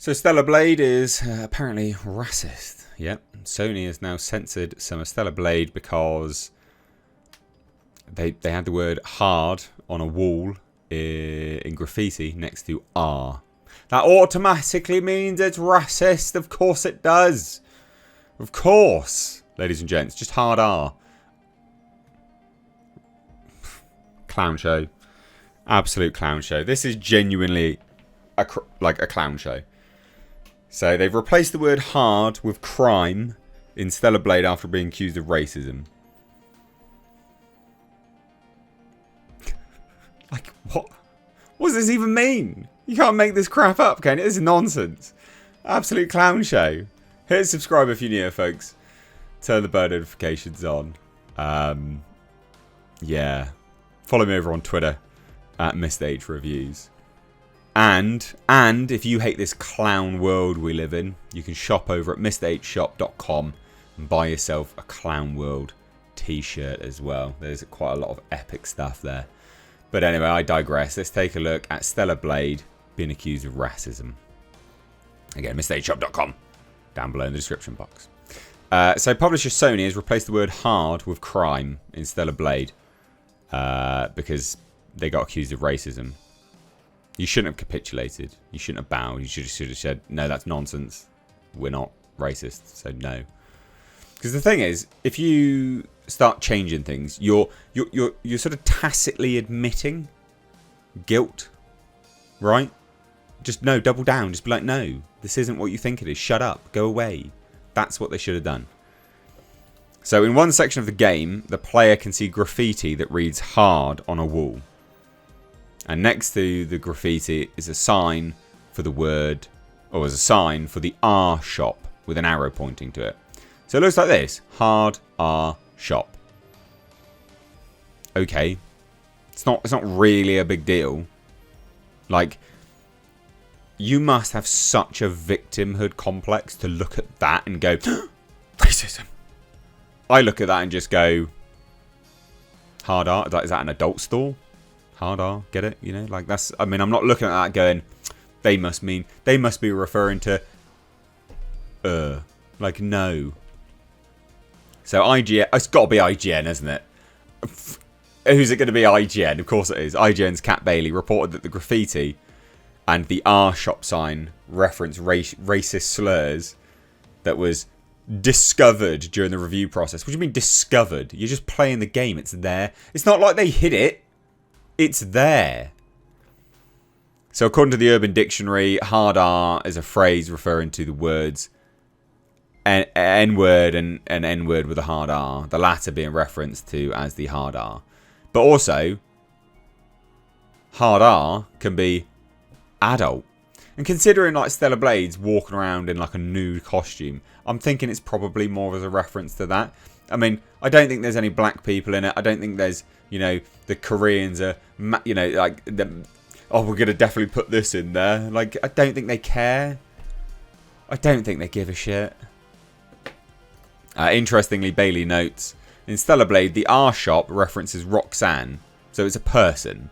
So Stellar Blade is apparently racist. Yep. Sony has now censored some of Stellar Blade because they had the word hard on a wall in graffiti next to R. That automatically means it's racist. Of course it does. Of course, ladies and gents. Just hard R. Clown show. Absolute clown show. This is genuinely like a clown show. So they've replaced the word hard with crime in Stellar Blade after being accused of racism. Like, what? What does this even mean? You can't make this crap up, can you? This is nonsense. Absolute clown show. Hit subscribe if you're new, folks. Turn the bell notifications on. Yeah. Follow me over on Twitter at Mr. Reviews. And if you hate this clown world we live in, you can shop over at mrhshop.com and buy yourself a Clown World t-shirt as well. There's quite a lot of epic stuff there. But anyway, I digress. Let's take a look at Stellar Blade being accused of racism. Again, mrhshop.com down below in the description box. So publisher Sony has replaced the word hard with crime in Stellar Blade because they got accused of racism. You shouldn't have capitulated. You shouldn't have bowed. You should have said, no, that's nonsense. We're not racist, so no. Because the thing is, if you start changing things, you're sort of tacitly admitting guilt, right? Just no, double down. Just be like, no, this isn't what you think it is. Shut up. Go away. That's what they should have done. So in one section of the game, the player can see graffiti that reads hard on a wall. And next to the graffiti is a sign for the word, or is a sign for the R shop with an arrow pointing to it. So it looks like this. Hard R shop. Okay. It's not really a big deal. Like, you must have such a victimhood complex to look at that and go, racism. I look at that and just go, hard R? Is that an adult store? Hard R, get it? You know, like that's. I mean, I'm not looking at that going, they must be referring to. Like no. So IGN, it's got to be IGN, isn't it? Who's it going to be? IGN, of course it is. IGN's Kat Bailey reported that the graffiti and the R shop sign reference racist slurs that was discovered during the review process. What do you mean discovered? You're just playing the game. It's there. It's not like they hid it. It's there. So according to the Urban Dictionary, hard R is a phrase referring to the words N-word and N-word with a hard R. The latter being referenced to as the hard R. But also, hard R can be adult. And considering like Stellar Blade's walking around in like a nude costume, I'm thinking it's probably more as a reference to that. I mean, I don't think there's any black people in it. I don't think there's, you know, the Koreans are, you know, like, oh, we're going to definitely put this in there. Like, I don't think they care. I don't think they give a shit. Interestingly, Bailey notes, in Stellar Blade, the R shop references Roxanne. So it's a person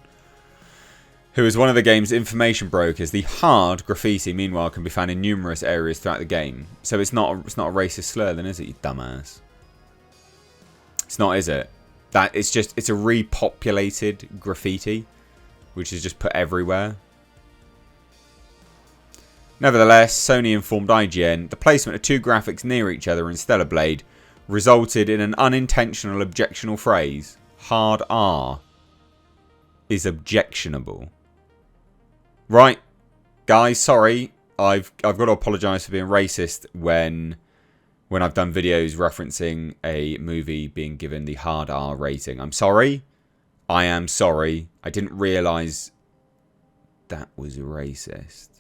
who is one of the game's information brokers. The hard graffiti, meanwhile, can be found in numerous areas throughout the game. So it's not a racist slur then, is it, you dumbass? It's not, is it? It's a repopulated graffiti, which is just put everywhere. Nevertheless, Sony informed IGN the placement of two graphics near each other in Stellar Blade resulted in an unintentional objectionable phrase. Hard R is objectionable. Right, guys, sorry. I've got to apologise for being racist when I've done videos referencing a movie being given the hard R rating. I'm sorry. I am sorry. I didn't realise that was racist.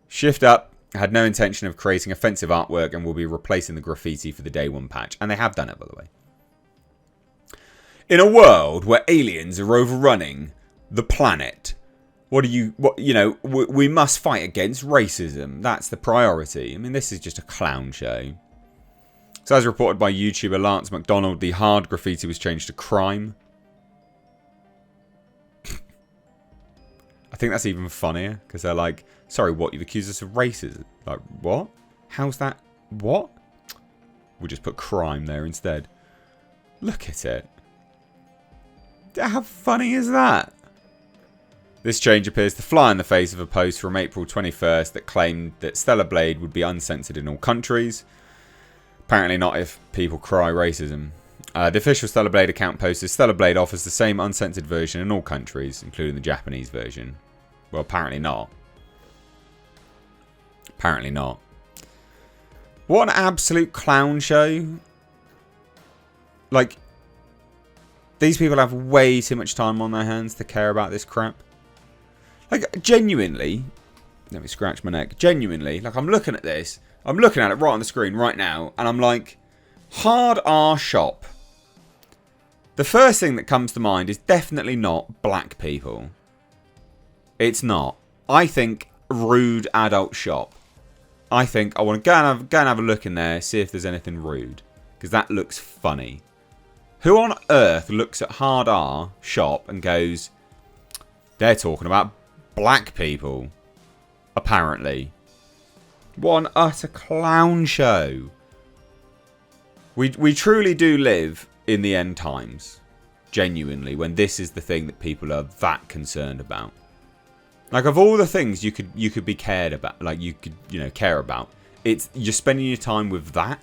Shift Up had no intention of creating offensive artwork and will be replacing the graffiti for the Day 1 patch. And they have done it, by the way. In a world where aliens are overrunning the planet, we must fight against racism. That's the priority. I mean, this is just a clown show. So as reported by YouTuber Lance McDonald, the hard graffiti was changed to crime. I think that's even funnier because they're like, sorry, what? You've accused us of racism? Like, what? How's that? What? We'll just put crime there instead. Look at it. How funny is that? This change appears to fly in the face of a post from April 21st that claimed that Stellar Blade would be uncensored in all countries. Apparently not if people cry racism. The official Stellar Blade account posted, Stellar Blade offers the same uncensored version in all countries, including the Japanese version. Well, apparently not. Apparently not. What an absolute clown show. Like, these people have way too much time on their hands to care about this crap. Like, genuinely, let me scratch my neck. Genuinely, like, I'm looking at this. I'm looking at it right on the screen right now, and I'm like, hard R shop. The first thing that comes to mind is definitely not black people. It's not. I think rude adult shop. I think I want to go and have a look in there, see if there's anything rude. Because that looks funny. Who on earth looks at hard R shop and goes, they're talking about black people? Apparently. What an utter clown show. We truly do live in the end times. Genuinely. When this is the thing that people are that concerned about. Like, of all the things you could be cared about, like you could, care about, it's you're spending your time with that?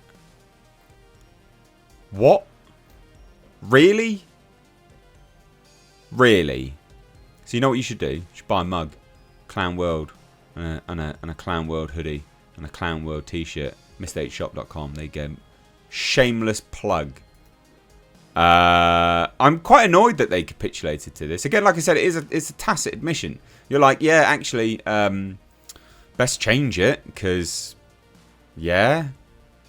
What? Really? Really? So you know what you should do? You should buy a mug. Clown World. And a Clown World hoodie. And a Clown World t-shirt. Mr8shop.com. There you go. Shameless plug. I'm quite annoyed that they capitulated to this. Again, like I said, it's a tacit admission. You're like, yeah, actually, best change it, because, yeah.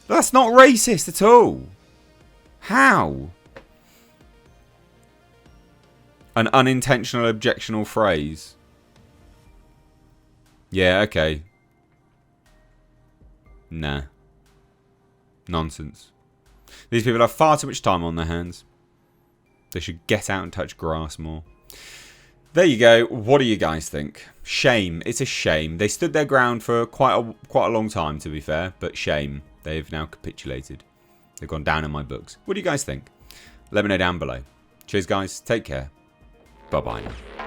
That's not racist at all. How? An unintentional objectional phrase. Yeah, okay. Nah. Nonsense. These people have far too much time on their hands. They should get out and touch grass more. There you go. What do you guys think? Shame. It's a shame. They stood their ground for quite a long time, to be fair. But shame. They've now capitulated. They've gone down in my books. What do you guys think? Let me know down below. Cheers, guys. Take care. Bye-bye now.